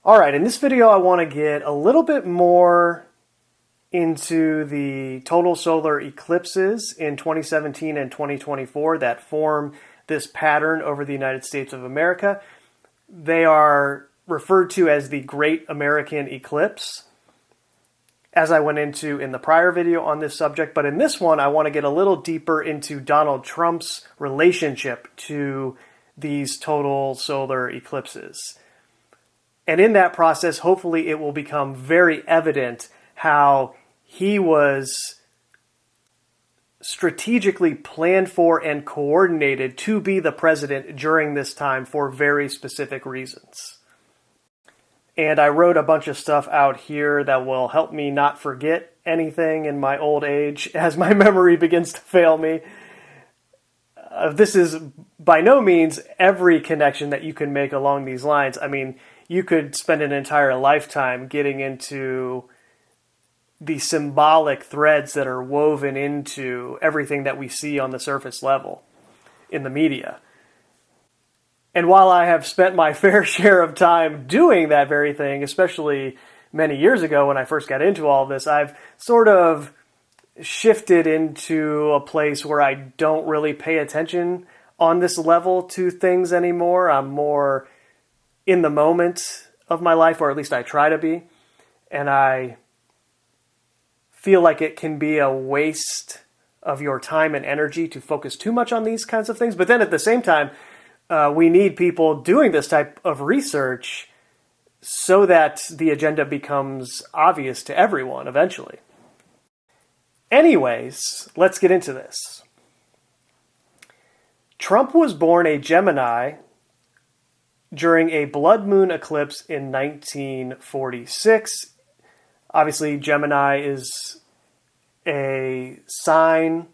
Alright, in this video I want to get a little bit more into the total solar eclipses in 2017 and 2024 that form this pattern over the United States of America. They are referred to as the Great American Eclipse, as I went into in the prior video on this subject, but in this one I want to get a little deeper into Donald Trump's relationship to these total solar eclipses. And in that process, hopefully it will become very evident how he was strategically planned for and coordinated to be the president during this time for very specific reasons. And I wrote a bunch of stuff out here that will help me not forget anything in my old age as my memory begins to fail me. This is by no means every connection that you can make along these lines. I mean, you could spend an entire lifetime getting into the symbolic threads that are woven into everything that we see on the surface level in the media. And while I have spent my fair share of time doing that very thing, especially many years ago when I first got into all this, I've sort of shifted into a place where I don't really pay attention on this level to things anymore. I'm more in the moment of my life, or at least I try to be. And I feel like it can be a waste of your time and energy to focus too much on these kinds of things. But then at the same time, we need people doing this type of research so that the agenda becomes obvious to everyone eventually. Anyways, let's get into this. Trump was born a Gemini during a blood moon eclipse in 1946. Obviously, Gemini is a sign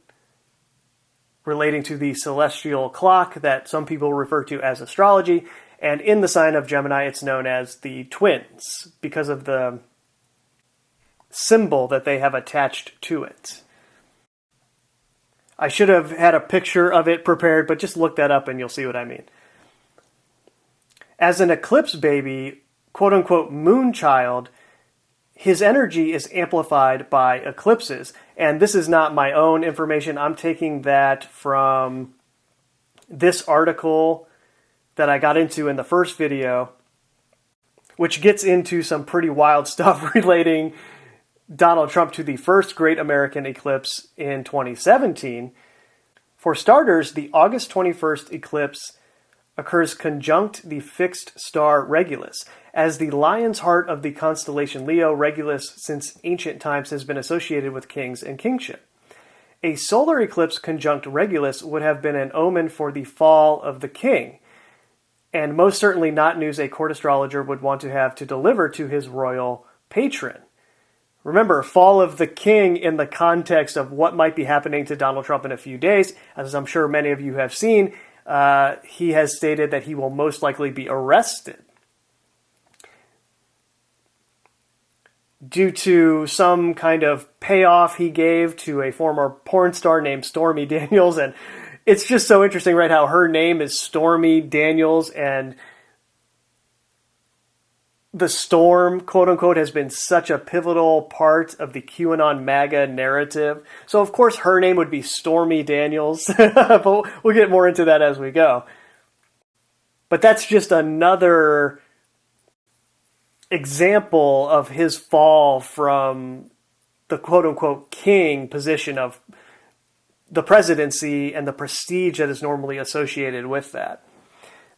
relating to the celestial clock that some people refer to as astrology. And in the sign of Gemini, it's known as the twins because of the symbol that they have attached to it. I should have had a picture of it prepared, but just look that up and you'll see what I mean. As an eclipse baby, quote-unquote moon child, his energy is amplified by eclipses. And this is not my own information. I'm taking that from this article that I got into in the first video, which gets into some pretty wild stuff relating Donald Trump to the first Great American Eclipse in 2017. For starters, the August 21st eclipse occurs conjunct the fixed star Regulus. As the lion's heart of the constellation Leo, Regulus since ancient times has been associated with kings and kingship. A solar eclipse conjunct Regulus would have been an omen for the fall of the king, and most certainly not news a court astrologer would want to have to deliver to his royal patron. Remember, fall of the king in the context of what might be happening to Donald Trump in a few days. As I'm sure many of you have seen, he has stated that he will most likely be arrested due to some kind of payoff he gave to a former porn star named Stormy Daniels. And it's just so interesting, right, how her name is Stormy Daniels, and the storm, quote-unquote, has been such a pivotal part of the QAnon MAGA narrative. So, of course, her name would be Stormy Daniels. But we'll get more into that as we go. But that's just another example of his fall from the quote-unquote king position of the presidency and the prestige that is normally associated with that.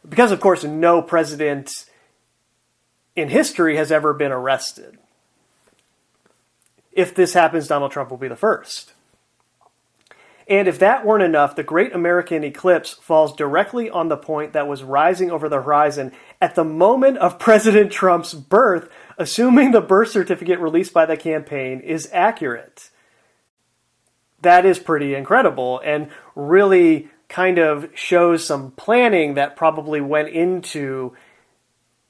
Because, of course, no president in history has ever been arrested. If this happens, Donald Trump will be the first. And if that weren't enough, the Great American Eclipse falls directly on the point that was rising over the horizon at the moment of President Trump's birth, assuming the birth certificate released by the campaign is accurate. That is pretty incredible and really kind of shows some planning that probably went into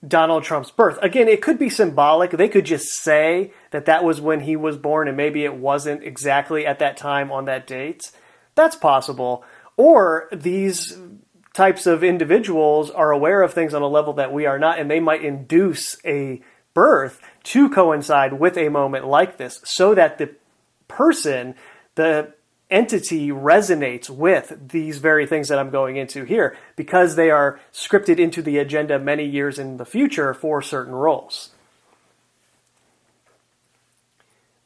Donald Trump's birth. Again, it could be symbolic. They could just say that that was when he was born and maybe it wasn't exactly at that time on that date. That's possible. Or these types of individuals are aware of things on a level that we are not, and they might induce a birth to coincide with a moment like this so that the person, the entity, resonates with these very things that I'm going into here because they are scripted into the agenda many years in the future for certain roles.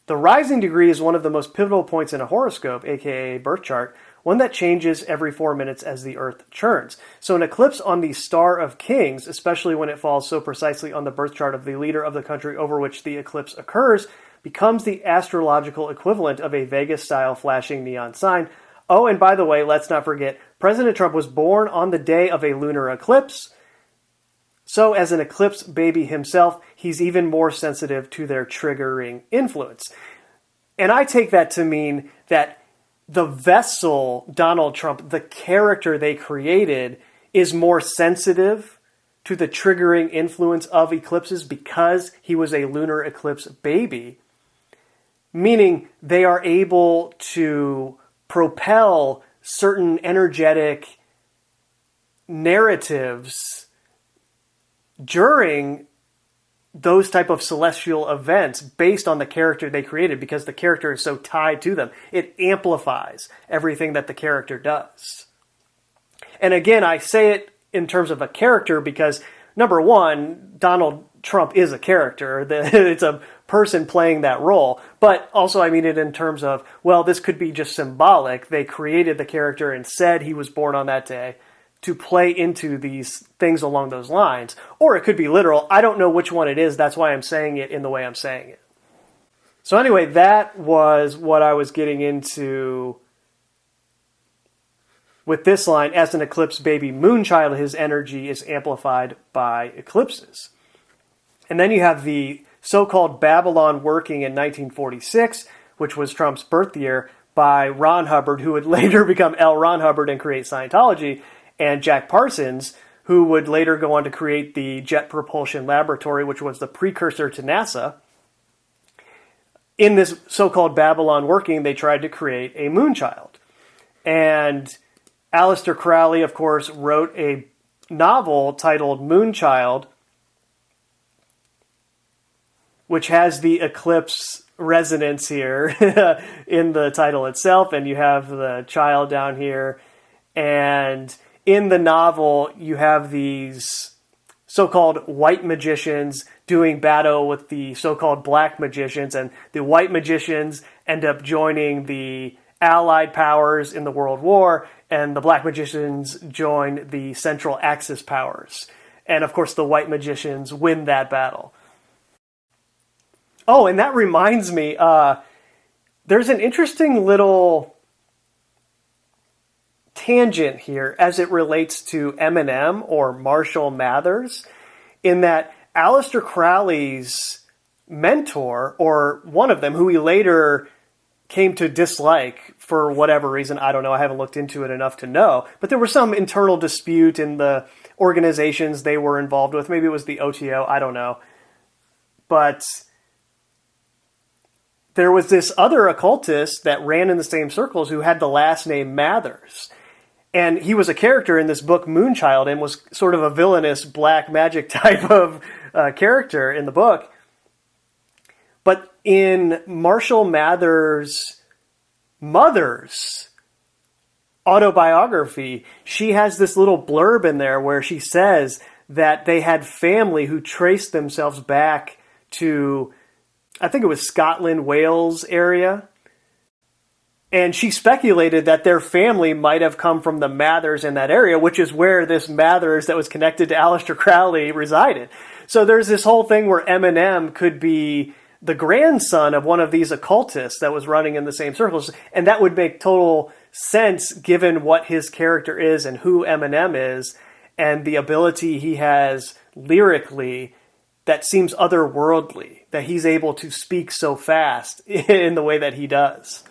The rising degree is one of the most pivotal points in a horoscope, aka birth chart, one that changes every 4 minutes as the Earth churns. So an eclipse on the Star of Kings, especially when it falls so precisely on the birth chart of the leader of the country over which the eclipse occurs, becomes the astrological equivalent of a Vegas-style flashing neon sign. Oh, and by the way, let's not forget, President Trump was born on the day of a lunar eclipse. So as an eclipse baby himself, he's even more sensitive to their triggering influence. And I take that to mean that the vessel, Donald Trump, the character they created, is more sensitive to the triggering influence of eclipses because he was a lunar eclipse baby. Meaning they are able to propel certain energetic narratives during those type of celestial events based on the character they created because the character is so tied to them. It amplifies everything that the character does. And again, I say it in terms of a character because, number one, Donald Trump is a character. It's a person playing that role. But also I mean it in terms of, well, this could be just symbolic. They created the character and said he was born on that day to play into these things along those lines. Or it could be literal. I don't know which one it is. That's why I'm saying it in the way I'm saying it. So anyway, that was what I was getting into with this line. As an eclipse baby moonchild, his energy is amplified by eclipses. And then you have the so-called Babylon working in 1946, which was Trump's birth year, by Ron Hubbard, who would later become L. Ron Hubbard and create Scientology, and Jack Parsons, who would later go on to create the Jet Propulsion Laboratory, which was the precursor to NASA. In this so-called Babylon working, they tried to create a moonchild. And Aleister Crowley, of course, wrote a novel titled Moonchild, which has the eclipse resonance here in the title itself, and you have the child down here. And in the novel, you have these so-called white magicians doing battle with the so-called black magicians, and the white magicians end up joining the Allied powers in the World War, and the black magicians join the Central Axis powers. And of course, the white magicians win that battle. Oh, and that reminds me, there's an interesting little tangent here as it relates to Eminem or Marshall Mathers, in that Aleister Crowley's mentor, or one of them, who he later came to dislike for whatever reason, I don't know, I haven't looked into it enough to know, but there was some internal dispute in the organizations they were involved with. Maybe it was the OTO, I don't know. But there was this other occultist that ran in the same circles who had the last name Mathers. And he was a character in this book, Moonchild, and was sort of a villainous black magic type of character in the book. But in Marshall Mathers' mother's autobiography, she has this little blurb in there where she says that they had family who traced themselves back to, I think it was Scotland, Wales area. And she speculated that their family might have come from the Mathers in that area, which is where this Mathers that was connected to Aleister Crowley resided. So there's this whole thing where Eminem could be the grandson of one of these occultists that was running in the same circles. And that would make total sense given what his character is and who Eminem is and the ability he has lyrically that seems otherworldly, that he's able to speak so fast in the way that he does.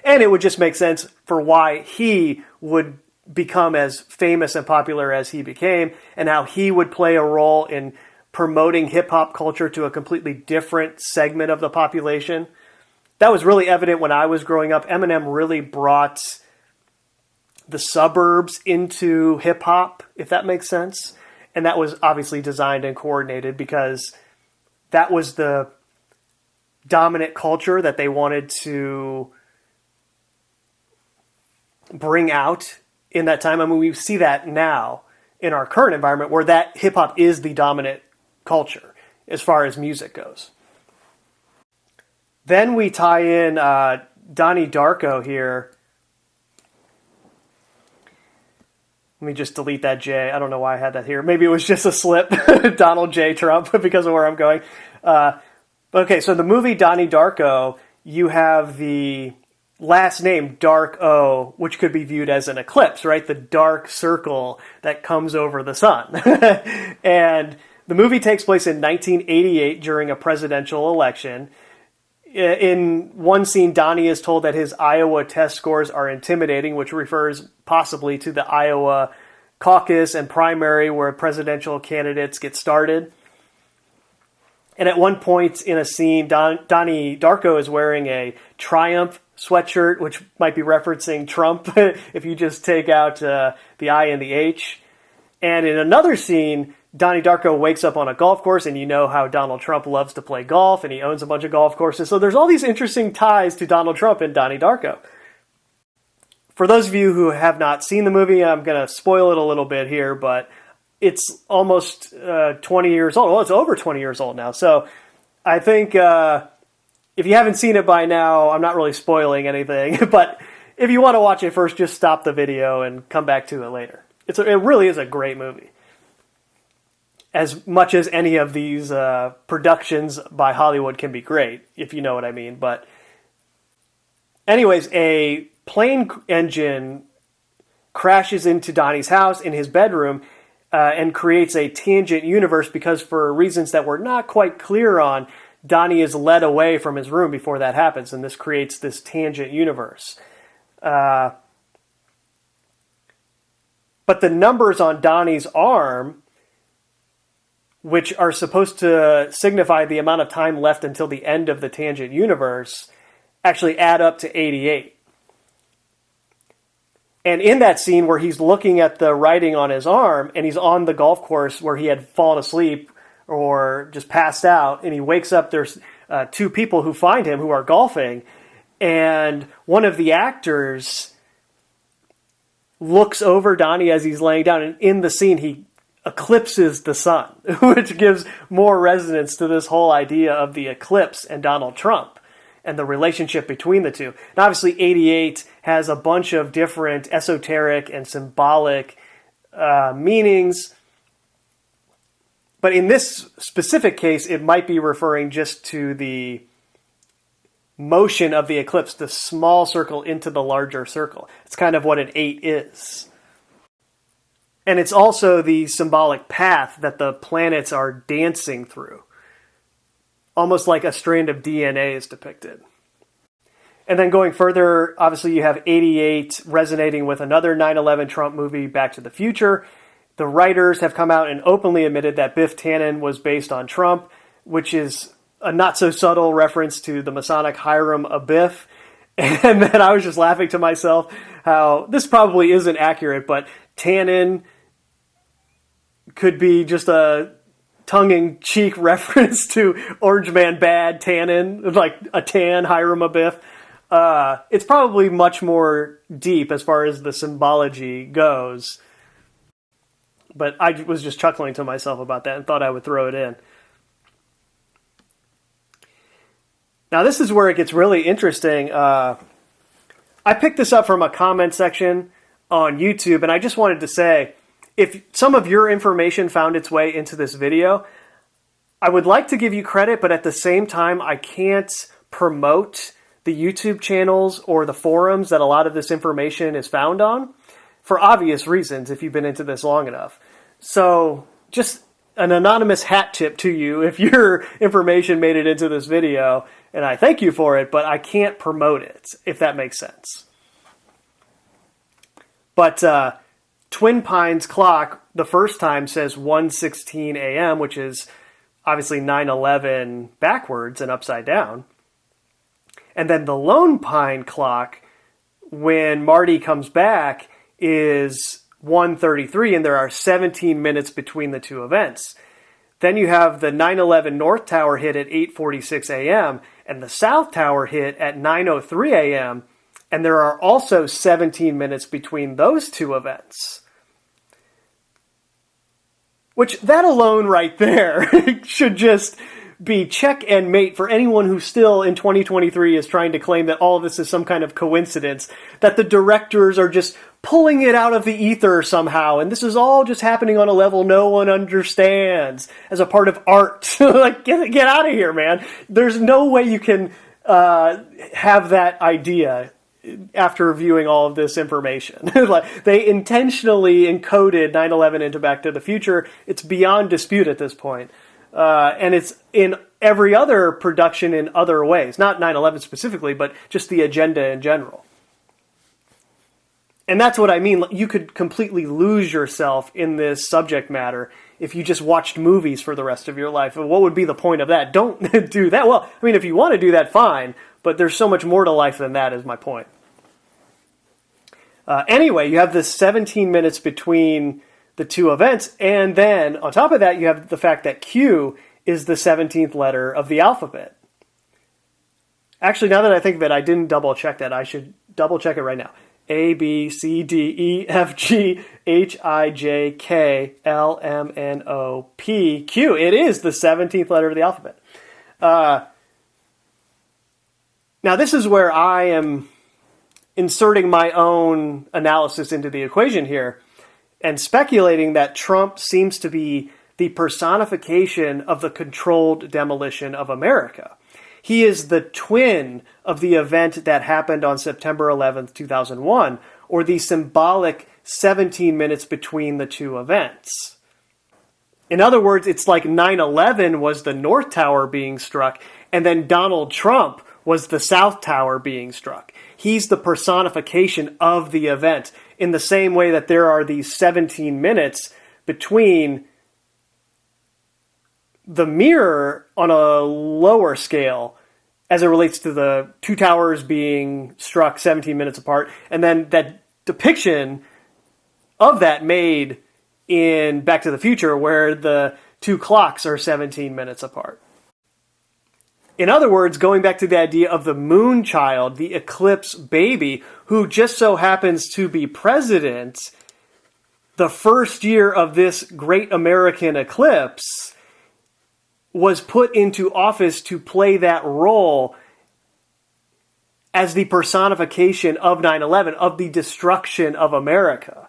And it would just make sense for why he would become as famous and popular as he became, and how he would play a role in promoting hip-hop culture to a completely different segment of the population. That was really evident when I was growing up. Eminem really brought the suburbs into hip-hop, if that makes sense. And that was obviously designed and coordinated because that was the dominant culture that they wanted to bring out in that time. I mean, we see that now in our current environment where that hip-hop is the dominant culture as far as music goes. Then we tie in Donnie Darko here. Let me just delete that J. I don't know why I had that here. Maybe it was just a slip. Donald J. Trump, because of where I'm going. Okay, so the movie Donnie Darko, you have the last name Dark O, which could be viewed as an eclipse, right? The dark circle that comes over the sun. And the movie takes place in 1988 during a presidential election. In one scene, Donnie is told that his Iowa test scores are intimidating, which refers possibly to the Iowa caucus and primary where presidential candidates get started. And at one point in a scene, Donnie Darko is wearing a Triumph sweatshirt, which might be referencing Trump if you just take out the I and the H. And in another scene, Donnie Darko wakes up on a golf course, and you know how Donald Trump loves to play golf, and he owns a bunch of golf courses. So there's all these interesting ties to Donald Trump and Donnie Darko. For those of you who have not seen the movie, I'm going to spoil it a little bit here, but it's almost 20 years old. Well, it's over 20 years old now. So I think if you haven't seen it by now, I'm not really spoiling anything. But if you want to watch it first, just stop the video and come back to it later. It really is a great movie. As much as any of these productions by Hollywood can be great, if you know what I mean. But anyways, a plane engine crashes into Donnie's house in his bedroom and creates a tangent universe because for reasons that we're not quite clear on, Donnie is led away from his room before that happens, and this creates this tangent universe. But the numbers on Donnie's arm, which are supposed to signify the amount of time left until the end of the tangent universe, actually add up to 88. And in that scene where he's looking at the writing on his arm, and he's on the golf course where he had fallen asleep or just passed out, and he wakes up, there's two people who find him who are golfing, and one of the actors looks over Donnie as he's laying down, and in the scene he eclipses the sun, which gives more resonance to this whole idea of the eclipse and Donald Trump and the relationship between the two. And obviously 88 has a bunch of different esoteric and symbolic meanings. But in this specific case, it might be referring just to the motion of the eclipse, the small circle into the larger circle. It's kind of what an 8 is. And it's also the symbolic path that the planets are dancing through. Almost like a strand of DNA is depicted. And then going further, obviously you have 88 resonating with another 9/11 Trump movie, Back to the Future. The writers have come out and openly admitted that Biff Tannen was based on Trump, which is a not-so-subtle reference to the Masonic Hiram Abiff. And then I was just laughing to myself how this probably isn't accurate, but Tannen could be just a tongue-in-cheek reference to Orange Man Bad, Tannen, like a tan, Hiram Abiff. It's probably much more deep as far as the symbology goes. But I was just chuckling to myself about that and thought I would throw it in. Now this is where it gets really interesting. I picked this up from a comment section on YouTube, and I just wanted to say, if some of your information found its way into this video, I would like to give you credit, but at the same time, I can't promote the YouTube channels or the forums that a lot of this information is found on, for obvious reasons if you've been into this long enough. So just an anonymous hat tip to you if your information made it into this video, and I thank you for it, but I can't promote it, if that makes sense. But Twin Pines clock, the first time says 1:16 a.m., which is obviously 9/11 backwards and upside down. And then the Lone Pine clock, when Marty comes back, is 1:33, and there are 17 minutes between the two events. Then you have the 9/11 North Tower hit at 8:46 a.m. and the South Tower hit at 9:03 a.m., and there are also 17 minutes between those two events. Which, that alone right there should just be check and mate for anyone who still in 2023 is trying to claim that all of this is some kind of coincidence, that the directors are just pulling it out of the ether somehow, and this is all just happening on a level no one understands as a part of art. Like, get out of here, man. There's no way you can have that idea after viewing all of this information. Like, they intentionally encoded 9/11 into Back to the Future. It's beyond dispute at this point. And it's in every other production in other ways. Not 9/11 specifically, but just the agenda in general. And that's what I mean. You could completely lose yourself in this subject matter if you just watched movies for the rest of your life. What would be the point of that? Don't do that. Well, I mean, if you want to do that, fine. But there's so much more to life than that, is my point. Anyway, you have this 17 minutes between the two events, and then on top of that, you have the fact that Q is the 17th letter of the alphabet. Actually, now that I think of it, I didn't double check that. I should double check it right now. A, B, C, D, E, F, G, H, I, J, K, L, M, N, O, P, Q. It is the 17th letter of the alphabet. Now, this is where I am inserting my own analysis into the equation here and speculating that Trump seems to be the personification of the controlled demolition of America. He is the twin of the event that happened on September 11th, 2001, or the symbolic 17 minutes between the two events. In other words, it's like 9/11 was the North Tower being struck, and then Donald Trump was the South Tower being struck. He's the personification of the event, in the same way that there are these 17 minutes between the mirror on a lower scale as it relates to the two towers being struck 17 minutes apart, and then that depiction of that made in Back to the Future where the two clocks are 17 minutes apart. In other words, going back to the idea of the moon child, the Eclipse baby, who just so happens to be president the first year of this great American eclipse, was put into office to play that role as the personification of 9/11, of the destruction of America.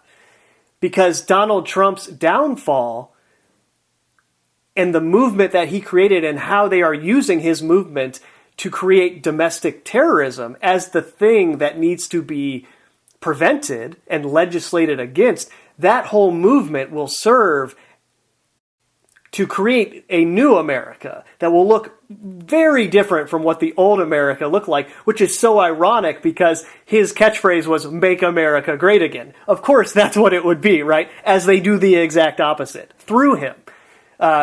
Because Donald Trump's downfall and the movement that he created and how they are using his movement to create domestic terrorism as the thing that needs to be prevented and legislated against, that whole movement will serve to create a new America that will look very different from what the old America looked like, which is so ironic because his catchphrase was, "Make America Great Again." Of course, that's what it would be, right? As they do the exact opposite, through him.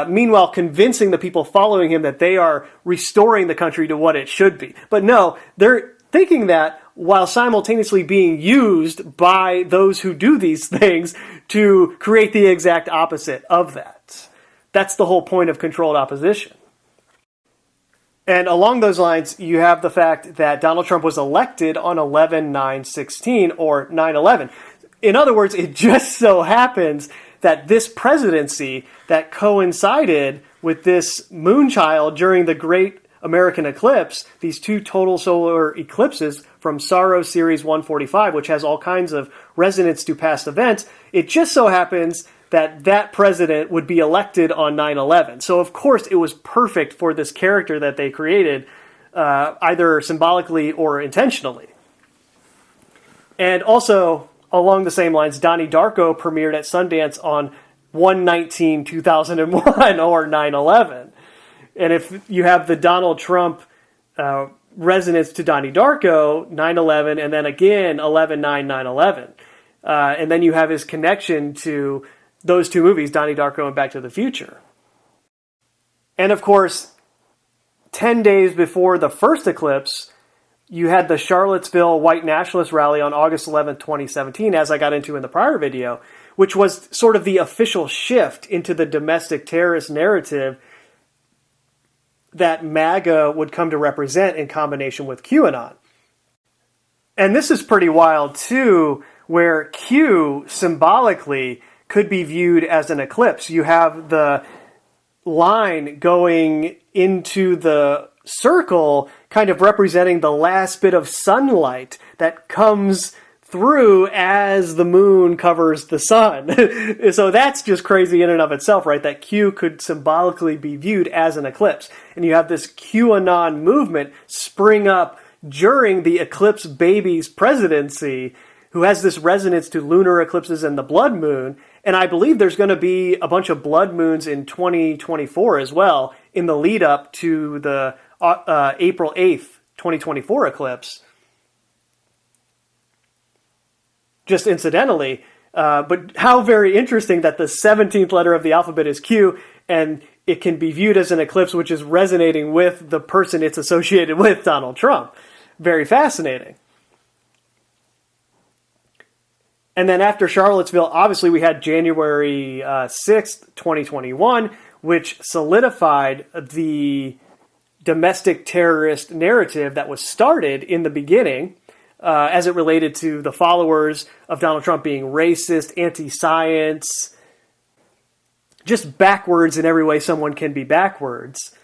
Meanwhile, convincing the people following him that they are restoring the country to what it should be. But no, they're thinking that while simultaneously being used by those who do these things to create the exact opposite of that. That's the whole point of controlled opposition. And along those lines, you have the fact that Donald Trump was elected on 11/9/16, or 9/11. In other words, it just so happens that this presidency that coincided with this moonchild during the Great American Eclipse, these two total solar eclipses from Saros Series 145, which has all kinds of resonance to past events, it just so happens that that president would be elected on 9/11. So of course it was perfect for this character that they created, either symbolically or intentionally. And also, along the same lines, Donnie Darko premiered at Sundance on 1/19/2001, or 9/11. And if you have the Donald Trump resonance to Donnie Darko, 9/11, and then again 11/9/9/11. And then you have his connection to those two movies, Donnie Darko and Back to the Future. And of course, 10 days before the first eclipse, You had the Charlottesville white nationalist rally on August 11th, 2017, as I got into in the prior video, which was sort of the official shift into the domestic terrorist narrative that MAGA would come to represent in combination with QAnon. And this is pretty wild too, where Q symbolically could be viewed as an eclipse. You have the line going into the circle kind of representing the last bit of sunlight that comes through as the moon covers the sun. So that's just crazy in and of itself, right? That Q could symbolically be viewed as an eclipse. And you have this QAnon movement spring up during the Eclipse baby's presidency, who has this resonance to lunar eclipses and the blood moon. And I believe there's going to be a bunch of blood moons in 2024 as well, in the lead up to the April 8th, 2024 eclipse. Just incidentally, but how very interesting that the 17th letter of the alphabet is Q, and it can be viewed as an eclipse which is resonating with the person it's associated with, Donald Trump. Very fascinating. And then after Charlottesville, obviously we had January 6th, 2021, which solidified the domestic terrorist narrative that was started in the beginning, as it related to the followers of Donald Trump being racist, anti-science, just backwards in every way someone can be backwards.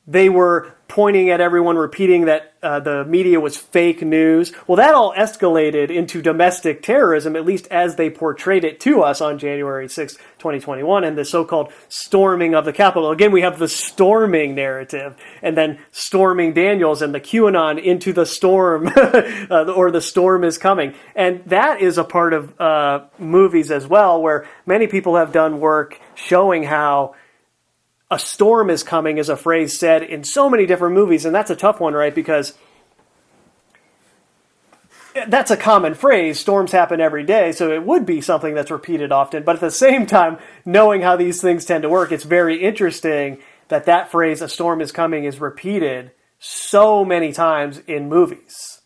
They were pointing at everyone, repeating that the media was fake news. Well, that all escalated into domestic terrorism, at least as they portrayed it to us on January 6, 2021, and the so-called storming of the Capitol. Again, we have the storming narrative, and then storming Daniels and the QAnon into the storm, or the storm is coming. And that is a part of movies as well, where many people have done work showing how a storm is coming is a phrase said in so many different movies, and that's a tough one, right? Because that's a common phrase. Storms happen every day, so it would be something that's repeated often. But at the same time, knowing how these things tend to work, it's very interesting that that phrase, a storm is coming, is repeated so many times in movies.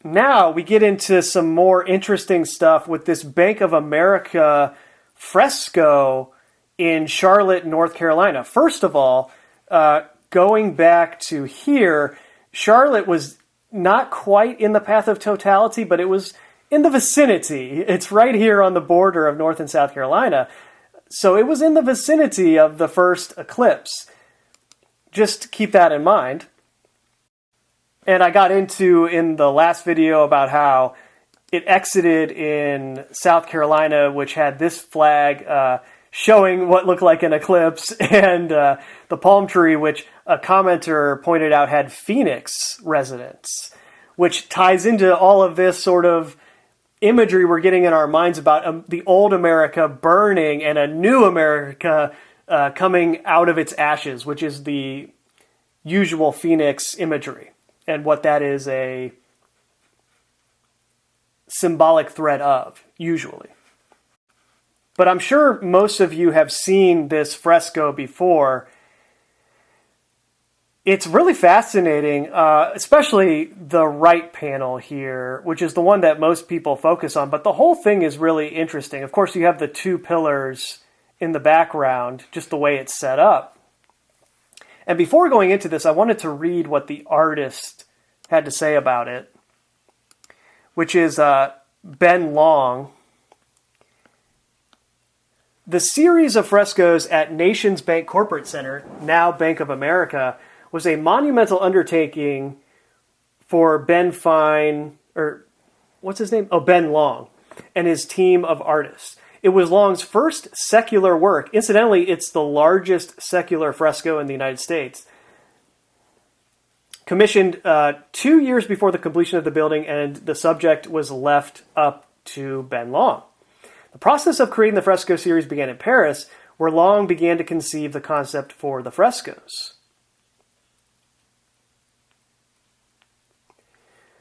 Now we get into some more interesting stuff with this Bank of America fresco in Charlotte, North Carolina. First of all, going back to here, Charlotte was not quite in the path of totality, but it was in the vicinity. It's right here on the border of North and South Carolina. So it was in the vicinity of the first eclipse. Just keep that in mind. And I got into in the last video about how it exited in South Carolina, which had this flag showing what looked like an eclipse, and the palm tree, which a commenter pointed out had Phoenix resonance, which ties into all of this sort of imagery we're getting in our minds about the old America burning and a new America coming out of its ashes, which is the usual Phoenix imagery, and what that is a symbolic thread of, usually. But I'm sure most of you have seen this fresco before. It's really fascinating, especially the right panel here, which is the one that most people focus on. But the whole thing is really interesting. Of course, you have the two pillars in the background, just the way it's set up. And before going into this, I wanted to read what the artist had to say about it, which is Ben Long. The series of frescoes at Nations Bank Corporate Center, now Bank of America, was a monumental undertaking for Ben Long, and his team of artists. It was Long's first secular work. Incidentally, it's the largest secular fresco in the United States. Commissioned 2 years before the completion of the building, and the subject was left up to Ben Long. The process of creating the fresco series began in Paris, where Long began to conceive the concept for the frescoes.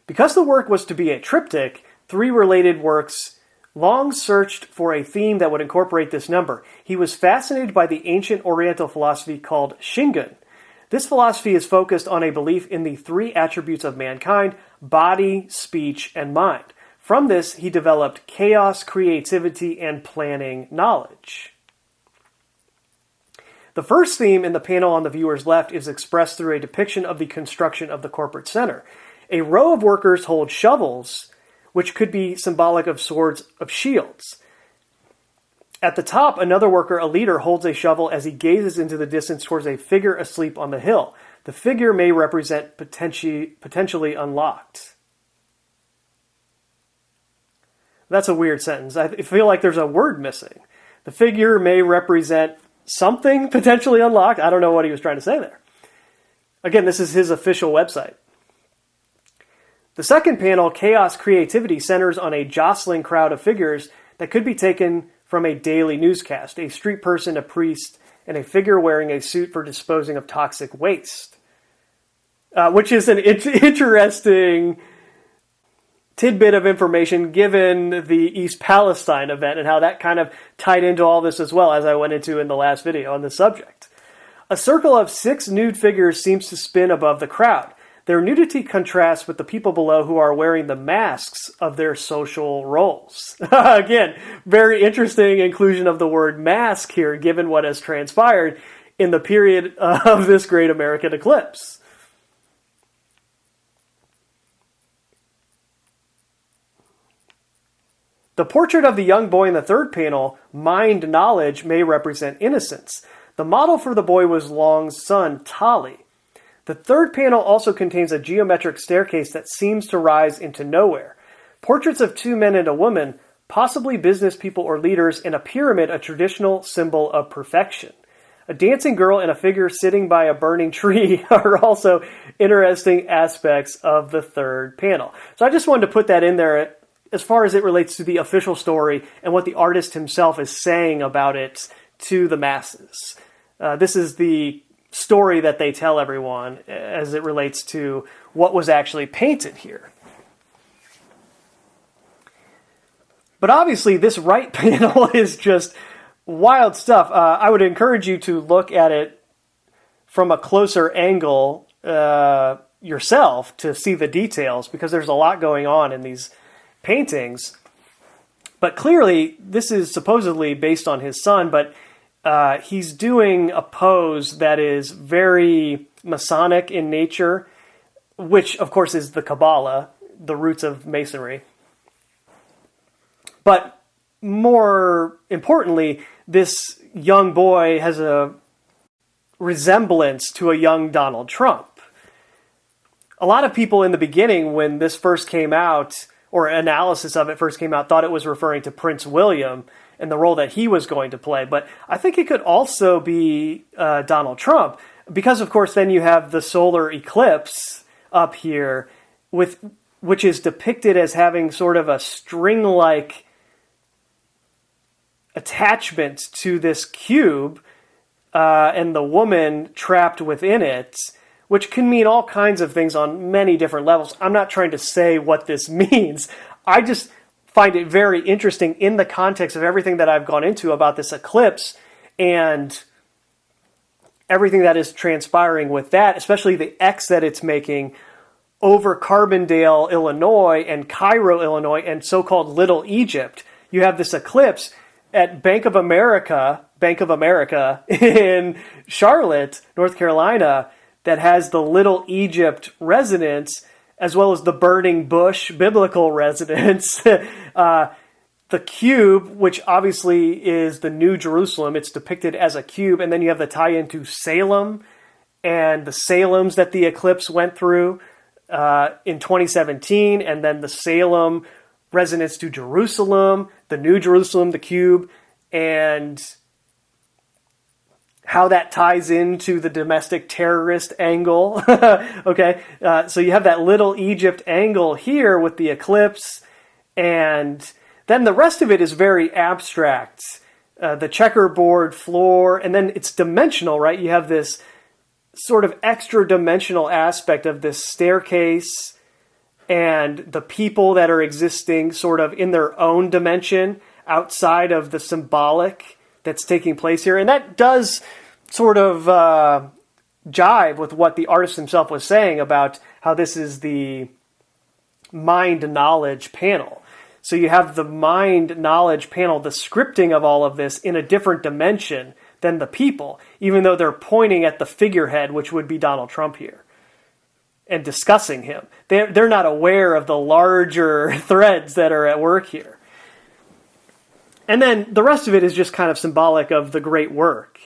Because the work was to be a triptych, 3 related works, Long searched for a theme that would incorporate this number. He was fascinated by the ancient Oriental philosophy called Shingun. This philosophy is focused on a belief in the three attributes of mankind: body, speech, and mind. From this, he developed chaos, creativity, and planning knowledge. The first theme in the panel on the viewer's left is expressed through a depiction of the construction of the corporate center. A row of workers hold shovels, which could be symbolic of swords of shields. At the top, another worker, a leader, holds a shovel as he gazes into the distance towards a figure asleep on the hill. The figure may represent potentially unlocked. That's a weird sentence. I feel like there's a word missing. The figure may represent something potentially unlocked. I don't know what he was trying to say there. Again, this is his official website. The second panel, Chaos Creativity, centers on a jostling crowd of figures that could be taken from a daily newscast: a street person, a priest, and a figure wearing a suit for disposing of toxic waste. Which is an interesting tidbit of information given the East Palestine event and how that kind of tied into all this as well, as I went into in the last video on this subject. A circle of 6 nude figures seems to spin above the crowd. Their nudity contrasts with the people below who are wearing the masks of their social roles. Again, very interesting inclusion of the word mask here, given what has transpired in the period of this great American eclipse. The portrait of the young boy in the third panel, Mind Knowledge, may represent innocence. The model for the boy was Long's son, Tali. The third panel also contains a geometric staircase that seems to rise into nowhere. Portraits of 2 men and a woman, possibly business people or leaders, and a pyramid, a traditional symbol of perfection. A dancing girl and a figure sitting by a burning tree are also interesting aspects of the third panel. So I just wanted to put that in there as far as it relates to the official story and what the artist himself is saying about it to the masses. This is the story that they tell everyone as it relates to what was actually painted here. But obviously this right panel is just wild stuff. I would encourage you to look at it from a closer angle yourself to see the details, because there's a lot going on in these paintings. But clearly this is supposedly based on his son, but he's doing a pose that is very Masonic in nature, which of course is the Kabbalah, the roots of Masonry. But more importantly, this young boy has a resemblance to a young Donald Trump. A lot of people in the beginning, when this first came out, or analysis of it first came out, thought it was referring to Prince William and the role that he was going to play. But I think it could also be Donald Trump, because of course then you have the solar eclipse up here, which is depicted as having sort of a string-like attachment to this cube, and the woman trapped within it, which can mean all kinds of things on many different levels. I'm not trying to say what this means. I just find it very interesting in the context of everything that I've gone into about this eclipse and everything that is transpiring with that, especially the X that it's making over Carbondale, Illinois, and Cairo, Illinois, and so-called Little Egypt. You have this eclipse at Bank of America in Charlotte, North Carolina, that has the Little Egypt residence, as well as the Burning Bush biblical residence. The cube, which obviously is the New Jerusalem, it's depicted as a cube, and then you have the tie-in to Salem, and the Salems that the eclipse went through in 2017, and then the Salem resonance to Jerusalem, the New Jerusalem, the cube, and how that ties into the domestic terrorist angle. Okay, so you have that Little Egypt angle here with the eclipse, and then the rest of it is very abstract. The checkerboard floor, and then it's dimensional, right? You have this sort of extra dimensional aspect of this staircase and the people that are existing sort of in their own dimension outside of the symbolic that's taking place here. And that does sort of jive with what the artist himself was saying about how this is the mind knowledge panel. So you have the mind knowledge panel, the scripting of all of this in a different dimension than the people, even though they're pointing at the figurehead, which would be Donald Trump here, and discussing him. They're not aware of the larger threads that are at work here. And then the rest of it is just kind of symbolic of the great work,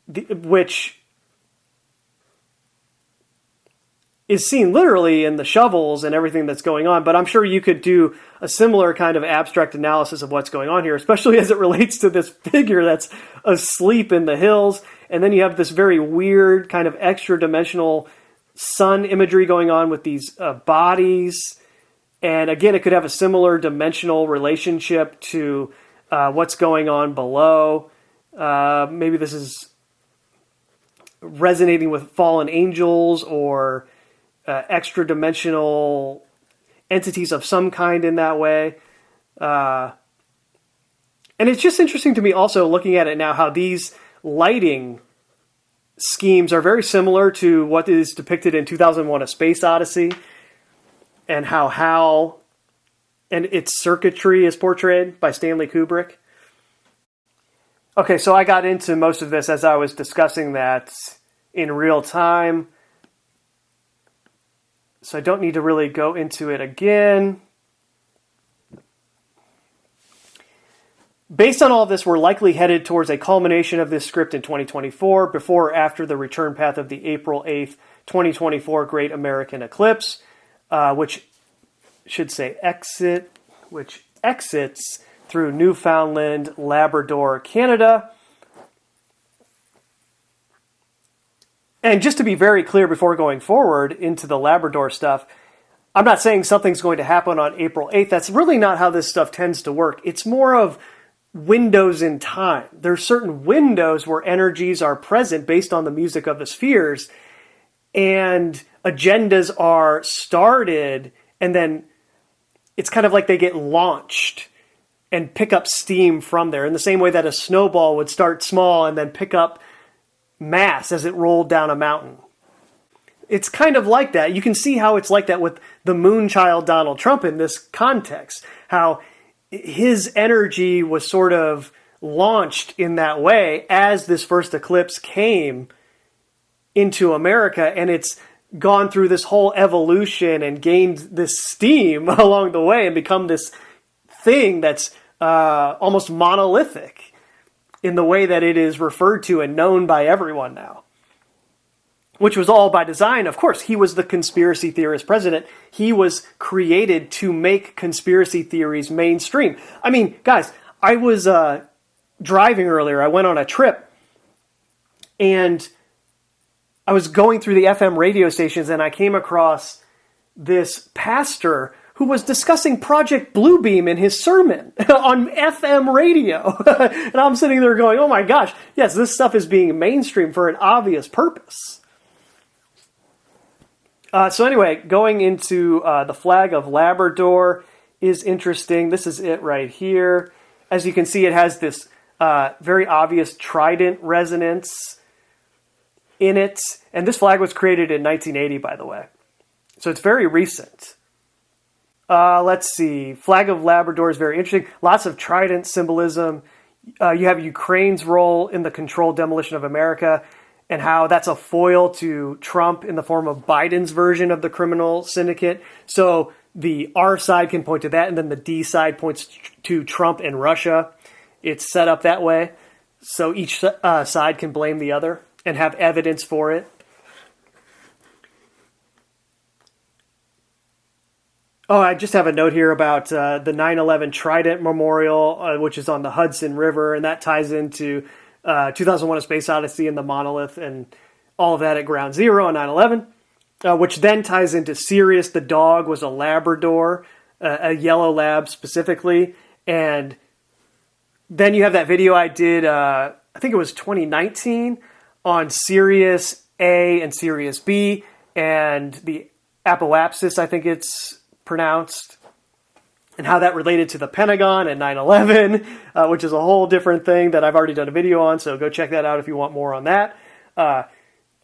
which is seen literally in the shovels and everything that's going on, but I'm sure you could do a similar kind of abstract analysis of what's going on here, especially as it relates to this figure that's asleep in the hills, and then you have this very weird kind of extra-dimensional sun imagery going on with these bodies, and again, it could have a similar dimensional relationship to what's going on below. Maybe this is resonating with fallen angels or extra-dimensional entities of some kind in that way. And it's just interesting to me also looking at it now how these lighting schemes are very similar to what is depicted in 2001: A Space Odyssey, and how HAL and its circuitry is portrayed by Stanley Kubrick. Okay, so I got into most of this as I was discussing that in real time, so I don't need to really go into it again. Based on all of this, we're likely headed towards a culmination of this script in 2024, before or after the return path of the April 8th, 2024 Great American Eclipse, which should say exit, which exits through Newfoundland, Labrador, Canada. And just to be very clear before going forward into the Labrador stuff, I'm not saying something's going to happen on April 8th. That's really not how this stuff tends to work. It's more of windows in time. There's certain windows where energies are present based on the music of the spheres, and agendas are started, and then it's kind of like they get launched and pick up steam from there, in the same way that a snowball would start small and then pick up mass as it rolled down a mountain. It's kind of like that. You can see how it's like that with the moonchild Donald Trump in this context, how his energy was sort of launched in that way as this first eclipse came into America, and it's gone through this whole evolution and gained this steam along the way and become this thing that's almost monolithic in the way that it is referred to and known by everyone now. Which was all by design. Of course, he was the conspiracy theorist president. He was created to make conspiracy theories mainstream. I mean, guys, I was driving earlier. I went on a trip, and I was going through the FM radio stations, and I came across this pastor who was discussing Project Bluebeam in his sermon on FM radio. And I'm sitting there going, oh my gosh, yes, this stuff is being mainstream for an obvious purpose. So anyway, going into the flag of Labrador is interesting. This is it right here. As you can see, it has this very obvious trident resonance in it. And this flag was created in 1980, by the way. So it's very recent. Let's see. Flag of Labrador is very interesting. Lots of trident symbolism. You have Ukraine's role in the controlled demolition of America, and how that's a foil to Trump in the form of Biden's version of the criminal syndicate. So the R side can point to that, and then the D side points to Trump and Russia. It's set up that way, so each side can blame the other and have evidence for it. Oh, I just have a note here about the 9/11 Trident Memorial, which is on the Hudson River, and that ties into 2001: A Space Odyssey and the monolith and all of that at Ground Zero on 9/11, which then ties into Sirius the dog was a Labrador, a yellow lab specifically, and then you have that video I did, I think it was 2019, on Sirius A and Sirius B, and the apoapsis, I think it's pronounced, and how that related to the Pentagon and 9/11, which is a whole different thing that I've already done a video on, so go check that out if you want more on that.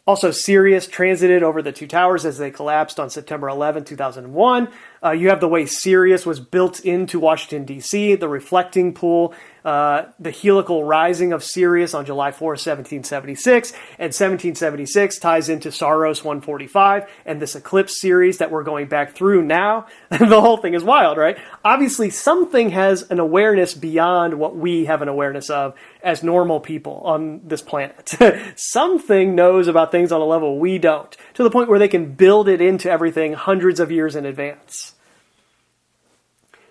Also, Sirius transited over the two towers as they collapsed on September 11, 2001. You have the way Sirius was built into Washington, D.C., the reflecting pool, the helical rising of Sirius on July 4, 1776, and 1776 ties into Saros 145 and this Eclipse series that we're going back through now. The whole thing is wild, right? Obviously, something has an awareness beyond what we have an awareness of as normal people on this planet. Something knows about things on a level we don't, to the point where they can build it into everything hundreds of years in advance.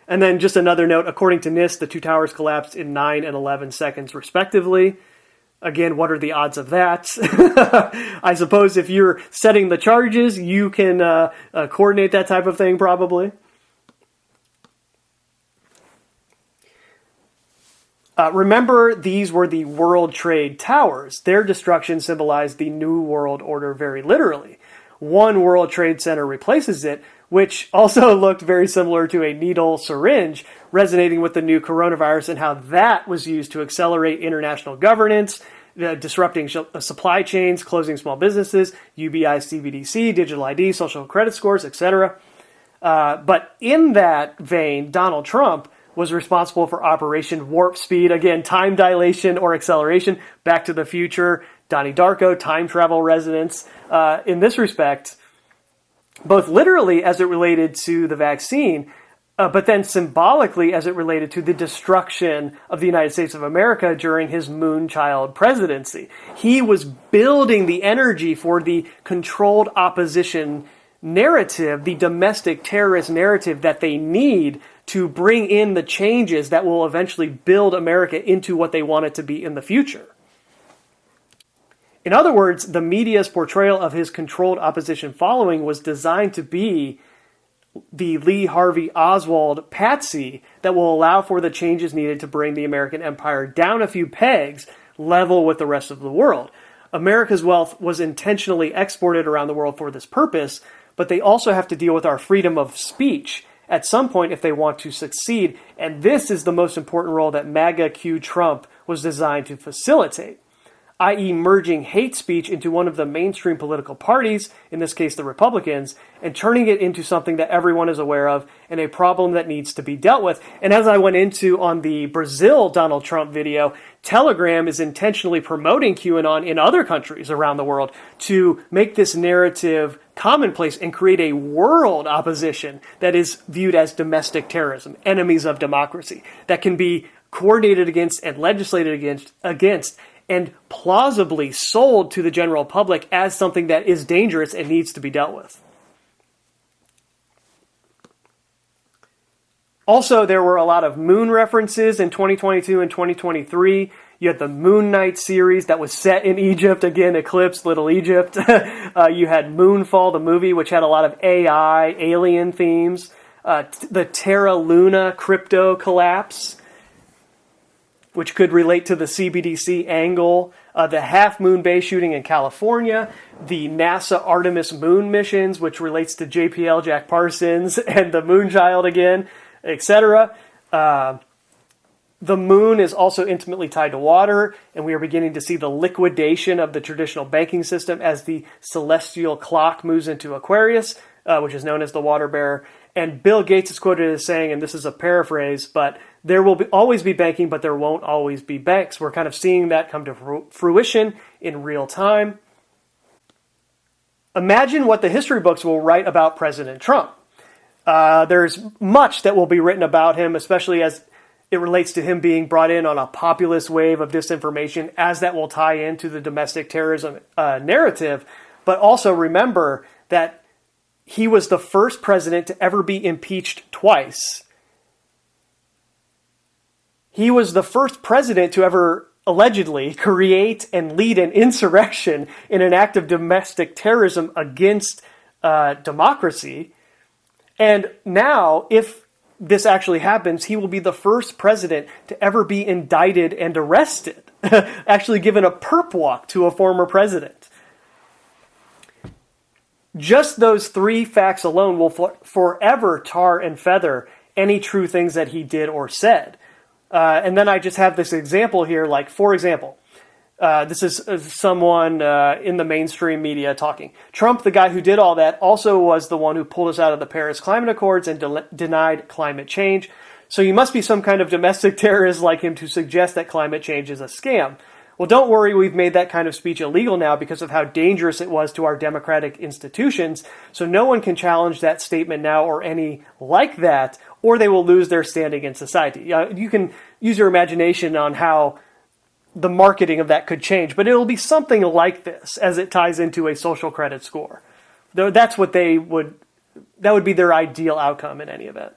And then just another note, according to NIST, the two towers collapsed in 9 and 11 seconds respectively. Again, what are the odds of that? I suppose if you're setting the charges, you can coordinate that type of thing probably. Remember, these were the World Trade Towers. Their destruction symbolized the New World Order very literally. One World Trade Center replaces it, which also looked very similar to a needle syringe, resonating with the new coronavirus and how that was used to accelerate international governance, disrupting supply chains, closing small businesses, UBI, CBDC, digital ID, social credit scores, etc. But in that vein, Donald Trump was responsible for Operation Warp Speed, again, time dilation or acceleration, Back to the Future, Donnie Darko, time travel resonance. In this respect, both literally as it related to the vaccine, but then symbolically as it related to the destruction of the United States of America during his Moonchild presidency. He was building the energy for the controlled opposition narrative, the domestic terrorist narrative that they need to bring in the changes that will eventually build America into what they want it to be in the future. In other words, the media's portrayal of his controlled opposition following was designed to be the Lee Harvey Oswald patsy that will allow for the changes needed to bring the American empire down a few pegs, level with the rest of the world. America's wealth was intentionally exported around the world for this purpose, but they also have to deal with our freedom of speech at some point if they want to succeed, and this is the most important role that MAGA Q Trump was designed to facilitate, i.e. merging hate speech into one of the mainstream political parties, in this case the Republicans, and turning it into something that everyone is aware of and a problem that needs to be dealt with. And as I went into on the Brazil Donald Trump video, Telegram is intentionally promoting QAnon in other countries around the world to make this narrative commonplace and create a world opposition that is viewed as domestic terrorism, enemies of democracy, that can be coordinated against and legislated against and plausibly sold to the general public as something that is dangerous and needs to be dealt with. Also, there were a lot of moon references in 2022 and 2023. You had the Moon Knight series that was set in Egypt, again, Eclipse, Little Egypt. You had Moonfall, the movie, which had a lot of AI, alien themes. The Terra Luna crypto collapse, which could relate to the CBDC angle, the Half Moon Bay shooting in California, the NASA Artemis moon missions, which relates to JPL, Jack Parsons, and the Moonchild again, etc. The moon is also intimately tied to water, and we are beginning to see the liquidation of the traditional banking system as the celestial clock moves into Aquarius, which is known as the water bearer. And Bill Gates is quoted as saying, and this is a paraphrase, but there will always be banking, but there won't always be banks. We're kind of seeing that come to fruition in real time. Imagine what the history books will write about President Trump. There's much that will be written about him, especially as it relates to him being brought in on a populist wave of disinformation, as that will tie into the domestic terrorism narrative. But also remember that he was the first president to ever be impeached twice. He was the first president to ever allegedly create and lead an insurrection in an act of domestic terrorism against democracy. And now, if this actually happens, he will be the first president to ever be indicted and arrested, actually given a perp walk to a former president. Just those three facts alone will forever tar and feather any true things that he did or said. And then I just have this example here, like, for example, This is someone in the mainstream media talking. Trump, the guy who did all that, also was the one who pulled us out of the Paris Climate Accords and denied climate change. So you must be some kind of domestic terrorist like him to suggest that climate change is a scam. Well, don't worry, we've made that kind of speech illegal now because of how dangerous it was to our democratic institutions. So no one can challenge that statement now or any like that, or they will lose their standing in society. You can use your imagination on how the marketing of that could change, but it'll be something like this as it ties into a social credit score. Though that's what that would be their ideal outcome in any event.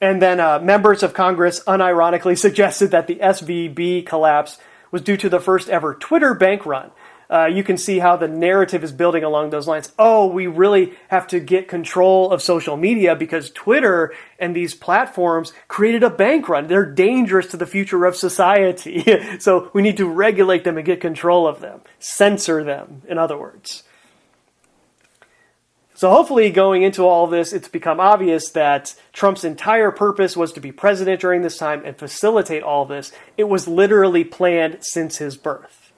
And then members of Congress unironically suggested that the SVB collapse was due to the first ever Twitter bank run. You can see how the narrative is building along those lines. Oh, we really have to get control of social media because Twitter and these platforms created a bank run. They're dangerous to the future of society. So we need to regulate them and get control of them. Censor them, in other words. So hopefully going into all this, it's become obvious that Trump's entire purpose was to be president during this time and facilitate all this. It was literally planned since his birth.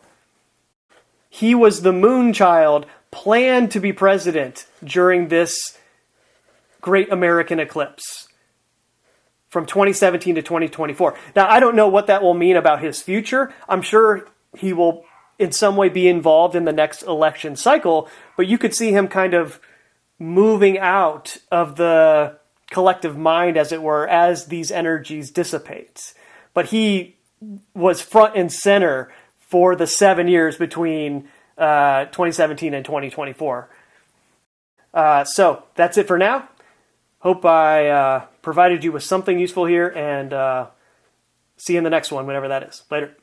He was the moon child, planned to be president during this great American eclipse from 2017 to 2024. Now, I don't know what that will mean about his future. I'm sure he will in some way be involved in the next election cycle, but you could see him kind of moving out of the collective mind, as it were, as these energies dissipate. But he was front and center for the 7 years between 2017 and 2024. So that's it for now. Hope I provided you with something useful here, and see you in the next one, whenever that is. Later.